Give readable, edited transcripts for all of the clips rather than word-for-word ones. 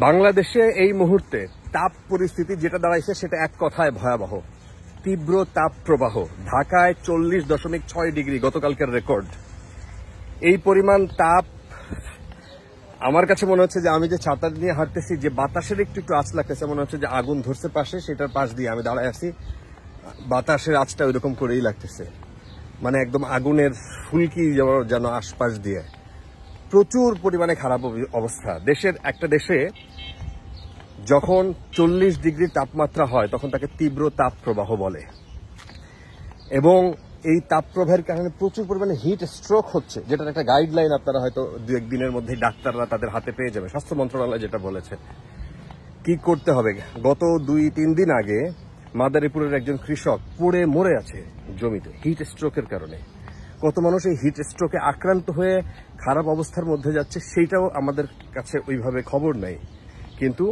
বাংলাদেশে এই মুহূর্তে তাপ পরিস্থিতি যেটা দাঁড়াইছে সেটা এক কথায় ভয়াবহ। তীব্র তাপ প্রবাহ, ঢাকায় 40.6 ডিগ্রি গতকালকের রেকর্ড। এই পরিমাণ তাপ আমার কাছে মনে হচ্ছে যে আমি যে ছাতা নিয়ে হাঁটতেছি, যে বাতাসের একটু একটু আঁচ লাগতেছে, মনে হচ্ছে যে আগুন ধরছে পাশে, সেটার পাশ দিয়ে আমি দাঁড়ায় আছি, বাতাসের আঁচটা ওইরকম করেই লাগতেছে, মানে একদম আগুনের ফুলকি যেন আশপাশ দিয়ে। প্রচুর পরিমাণে খারাপ অবস্থা। একটা দেশে যখন 40 ডিগ্রি তাপমাত্রা হয় তখন তাকে তীব্র তাপ প্রবাহ বলে, এবং এই তাপ প্রবাহের কারণে প্রচুর পরিমাণে হিট স্ট্রোক হচ্ছে, যেটার একটা গাইডলাইন আপনারা হয়তো 2-1 দিনের মধ্যে ডাক্তাররা তাদের হাতে পেয়ে যাবে। স্বাস্থ্য মন্ত্রণালয় যেটা বলেছে কি করতে হবে। গত 2-3 দিন আগে মাদারীপুরের একজন কৃষক পড়ে মরে আছে জমিতে হিট স্ট্রোকের কারণে। কত মানুষ এই হিট স্ট্রোকে আক্রান্ত হয়ে খারাপ অবস্থার মধ্যে যাচ্ছে সেইটাও আমাদের কাছে ওইভাবে খবর নেই। কিন্তু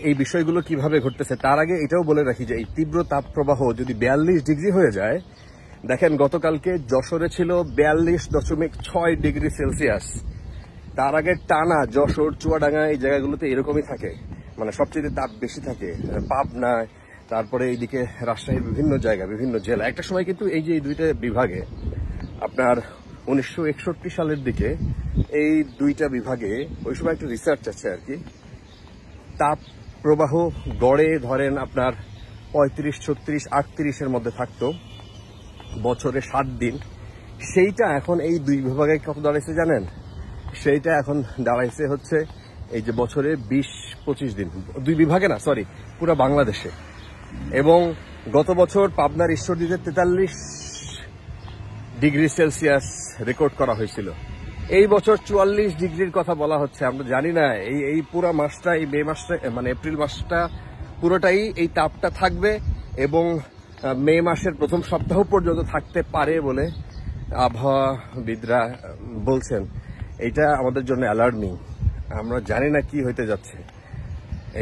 এই বিষয়গুলো কিভাবে ঘটতেছে তার আগে এটাও বলে রাখি যে এই তীব্র তাপ প্রবাহ যদি 42 ডিগ্রি হয়ে যায়, দেখেন গতকালকে যশোরে ছিল 42.6 ডিগ্রি সেলসিয়াস। তার আগে টানা যশোর, চুয়াডাঙ্গা এই জায়গাগুলোতে এরকমই থাকে, মানে সবচেয়ে তাপ বেশি থাকে। পাবনায়, তারপরে এইদিকে রাজশাহীর বিভিন্ন জায়গা, বিভিন্ন জেলা। একটা সময় কিন্তু এই যে এই দুইটা বিভাগে আপনার 1961 সালের দিকে এই দুইটা বিভাগে ওই সময় একটা রিসার্চ আছে আর কি, তাপ প্রবাহ গড়ে ধরেন আপনার 35, 36, 38-এর মধ্যে থাকতো বছরে 7 দিন। সেইটা এখন এই দুই বিভাগে কত দাঁড়াইছে জানেন? সেইটা এখন দাঁড়াইছে হচ্ছে এই যে বছরে 20-25 দিন, দুই বিভাগে না, সরি, পুরো বাংলাদেশে। এবং গত বছর পাবনার ঈশ্বরদীতে 43 ডিগ্রি সেলসিয়াস রেকর্ড করা হয়েছিল। এই বছর 44 ডিগ্রির কথা বলা হচ্ছে। আমরা জানি না এই পুরো মাসটা, এই মে মাসটা, মানে এপ্রিল মাসটা পুরোটাই এই তাপটা থাকবে, এবং মে মাসের প্রথম সপ্তাহ পর্যন্ত থাকতে পারে বলে আবহাওয়াবিদরা বলছেন। এইটা আমাদের জন্য অ্যালার্মিং। আমরা জানি না কি হইতে যাচ্ছে।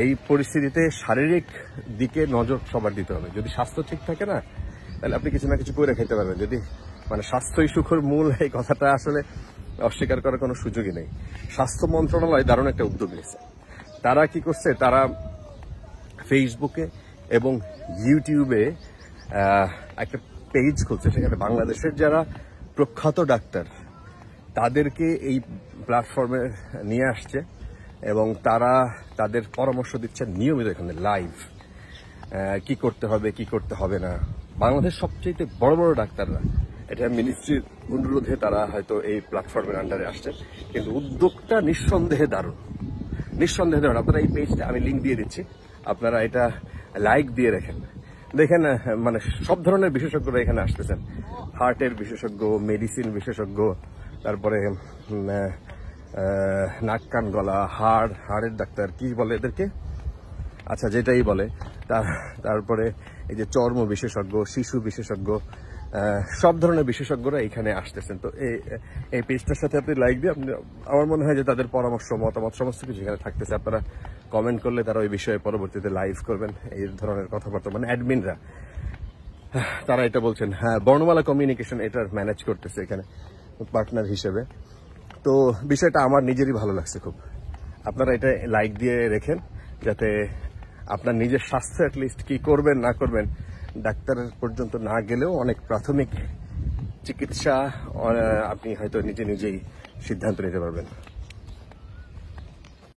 এই পরিস্থিতিতে শারীরিক দিকে নজর সবার দিতে হবে। যদি স্বাস্থ্য ঠিক থাকে না, তাহলে আপনি কিছু না কিছু করে খেতে পারবেন। যদি মানে স্বাস্থ্যই সুখের মূল, এই কথাটা আসলে অস্বীকার করার কোনো সুযোগই নেই। স্বাস্থ্য মন্ত্রণালয় দারুণ একটা উদ্যোগ নিয়েছে। তারা কি করছে, তারা ফেসবুকে এবং ইউটিউবে একটা পেজ খুলছে, সেখানে বাংলাদেশের যারা প্রখ্যাত ডাক্তার তাদেরকে এই প্ল্যাটফর্মে নিয়ে আসছে, এবং তারা তাদের পরামর্শ দিচ্ছেন নিয়মিত এখানে লাইভ, কি করতে হবে কি করতে হবে না। বাংলাদেশ সবচেয়ে বড় বড় ডাক্তাররা, এটা মিনিস্ট্রির অনুরোধে তারা হয়তো এই প্ল্যাটফর্মের আন্ডারে আসছে, কিন্তু উদ্যোগটা নিঃসন্দেহে দারুণ, নিঃসন্দেহে দারুণ। আপনারা এই পেজটা আমি লিঙ্ক দিয়ে দিচ্ছি, আপনারা এটা লাইক দিয়ে রাখেন। দেখেন মানে সব ধরনের বিশেষজ্ঞরা এখানে আসতেছেন, হার্টের বিশেষজ্ঞ, মেডিসিন বিশেষজ্ঞ, তারপরে নাক কান গলা, হাড়ের ডাক্তার, কি বলে এদেরকে, আচ্ছা যেটাই বলে, তারপরে এই যে চর্ম বিশেষজ্ঞ, শিশু বিশেষজ্ঞ, সব ধরনের বিশেষজ্ঞরা এখানে আসতেছেন। তো এই পেজটার সাথে আপনি লাইক দিয়ে, আমার মনে হয় যে তাদের পরামর্শ, মতামত সমস্ত কিছু এখানে থাকতেছে। আপনারা কমেন্ট করলে তারা ওই বিষয়ে পরবর্তীতে লাইভ করবেন। এই ধরনের কথাবার্তা, মানে অ্যাডমিনরা তারা এটা বলছেন। হ্যাঁ, বর্ণমালা কমিউনিকেশন এটার ম্যানেজ করতেছে এখানে পার্টনার হিসেবে। তো বিষয়টা আমার নিজেরই ভালো লাগছে খুব। আপনারা এটা লাইক দিয়ে রেখেন, যাতে আপনার নিজের স্বাস্থ্য অ্যাটলিস্ট কি করবেন না করবেন, ডাক্তারের পর্যন্ত না গেলেও অনেক প্রাথমিক চিকিৎসা আপনি হয়তো নিজেই সিদ্ধান্ত নিতে পারবেন।